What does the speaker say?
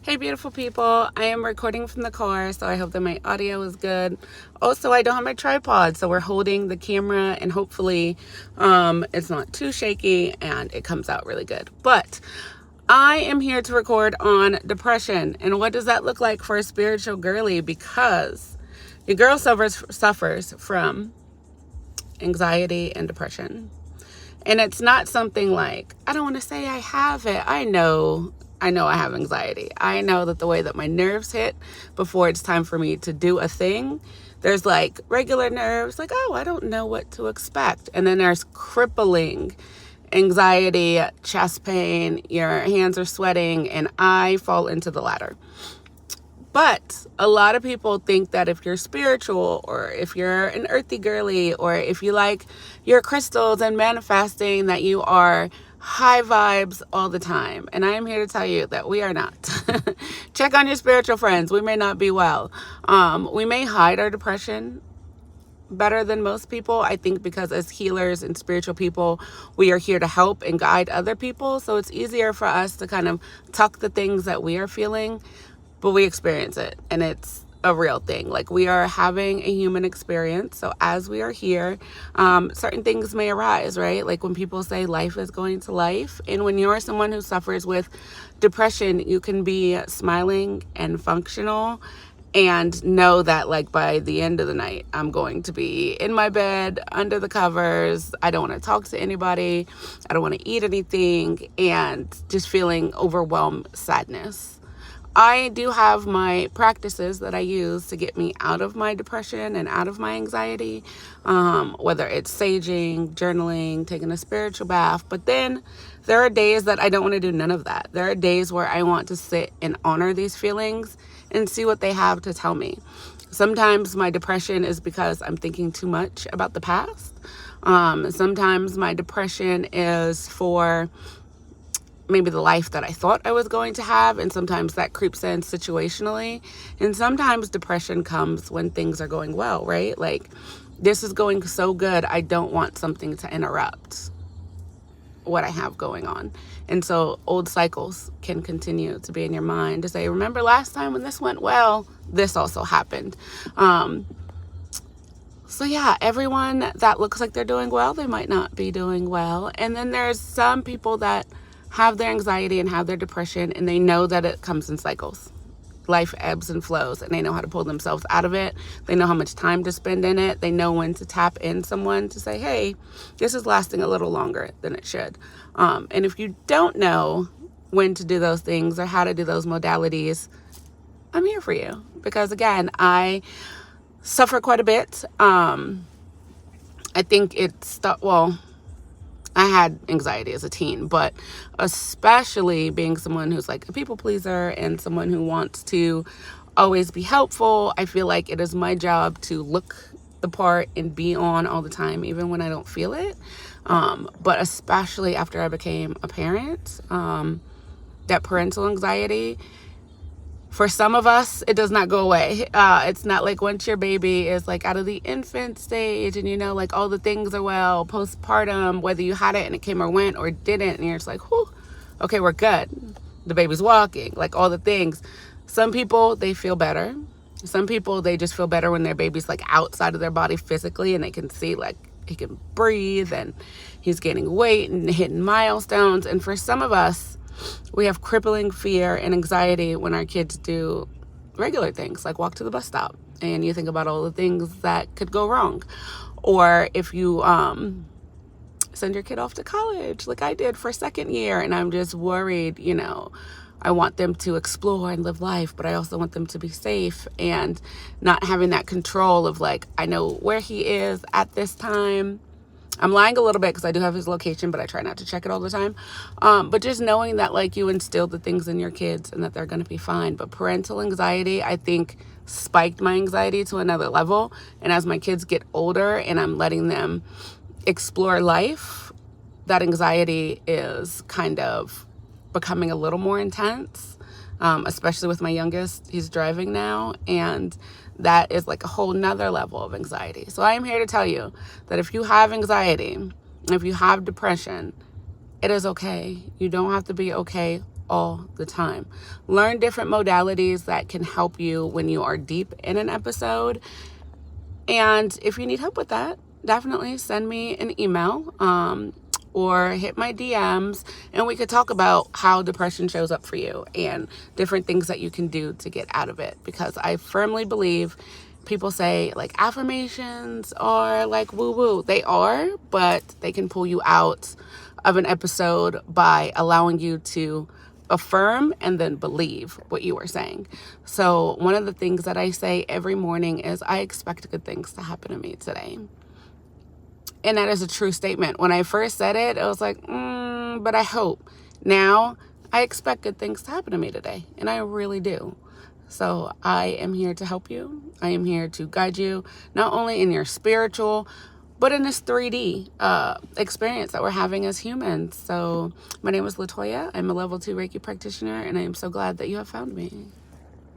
Hey beautiful people, I am recording from the car, so I hope that my audio is good. Also, I don't have my tripod, so we're holding the camera and hopefully it's not too shaky and it comes out really good. But I am here to record on depression, and what does that look like for a spiritual girly? Because your girl suffers from anxiety and depression. And it's not something like, I don't want to say I have it. I know I have anxiety. I know that the way that my nerves hit before it's time for me to do a thing, there's like regular nerves, like, oh, I don't know what to expect. And then there's crippling anxiety, chest pain, your hands are sweating, and I fall into the latter. But a lot of people think that if you're spiritual, or if you're an earthy girly, or if you like your crystals and manifesting, that you are high vibes all the time. And I am here to tell you that we are not. Check on your spiritual friends. We may not be well. We may hide our depression better than most people, I think, because as healers and spiritual people, we are here to help and guide other people. So it's easier for us to kind of tuck the things that we are feeling, but we experience it, and it's a real thing. Like, we are having a human experience. So as we are here, certain things may arise, right? Like when people say life is going to life. And when you're someone who suffers with depression, you can be smiling and functional and know that, like, by the end of the night, I'm going to be in my bed under the covers. I don't want to talk to anybody. I don't want to eat anything, and just feeling overwhelmed sadness. I do have my practices that I use to get me out of my depression and out of my anxiety, whether it's saging, journaling, taking a spiritual bath. But then there are days that I don't want to do none of that. There are days where I want to sit and honor these feelings and see what they have to tell me. Sometimes my depression is because I'm thinking too much about the past. Sometimes my depression is for maybe the life that I thought I was going to have, and sometimes that creeps in situationally. And sometimes depression comes when things are going well, right? Like, this is going so good, I don't want something to interrupt what I have going on. And so old cycles can continue to be in your mind to say, remember last time when this went well, this also happened. So yeah, everyone that looks like they're doing well, they might not be doing well. And then there's some people that have their anxiety and have their depression, and they know that it comes in cycles. Life ebbs and flows, and they know how to pull themselves out of it. They know how much time to spend in it. They know when to tap in someone to say, hey, this is lasting a little longer than it should. And if you don't know when to do those things or how to do those modalities, I'm here for you. Because again, I suffer quite a bit. I think I had anxiety as a teen, but especially being someone who's like a people pleaser and someone who wants to always be helpful, I feel like it is my job to look the part and be on all the time, even when I don't feel it. But especially after I became a parent, that parental anxiety, for some of us, it does not go away. It's not like once your baby is like out of the infant stage and, you know, like all the things are well, postpartum, whether you had it and it came or went or didn't, and you're just like, whew, okay, we're good. The baby's walking, like all the things. Some people, they feel better. Some people, they just feel better when their baby's like outside of their body physically, and they can see like he can breathe and he's gaining weight and hitting milestones. And for some of us, we have crippling fear and anxiety when our kids do regular things like walk to the bus stop, and you think about all the things that could go wrong. Or if you send your kid off to college like I did for second year, and I'm just worried, you know, I want them to explore and live life, but I also want them to be safe, and not having that control of like, I know where he is at this time. I'm lying a little bit because I do have his location, but I try not to check it all the time. But just knowing that like you instilled the things in your kids and that they're going to be fine. But parental anxiety, I think, spiked my anxiety to another level. And as my kids get older and I'm letting them explore life, that anxiety is kind of becoming a little more intense, especially with my youngest. He's driving now, and that is like a whole nother level of anxiety. So I am here to tell you that if you have anxiety, if you have depression, it is okay. You don't have to be okay all the time. Learn different modalities that can help you when you are deep in an episode. And if you need help with that, definitely send me an email or hit my DMs, and we could talk about how depression shows up for you and different things that you can do to get out of it. Because I firmly believe people say like affirmations are like woo woo. They are, but they can pull you out of an episode by allowing you to affirm and then believe what you were saying. So one of the things that I say every morning is I expect good things to happen to me today. And that is a true statement. When I first said it, I was like, but I hope. Now I expect good things to happen to me today. And I really do. So I am here to help you. I am here to guide you, not only in your spiritual, but in this 3D experience that we're having as humans. So my name is Latoya. I'm a level 2 Reiki practitioner, and I am so glad that you have found me.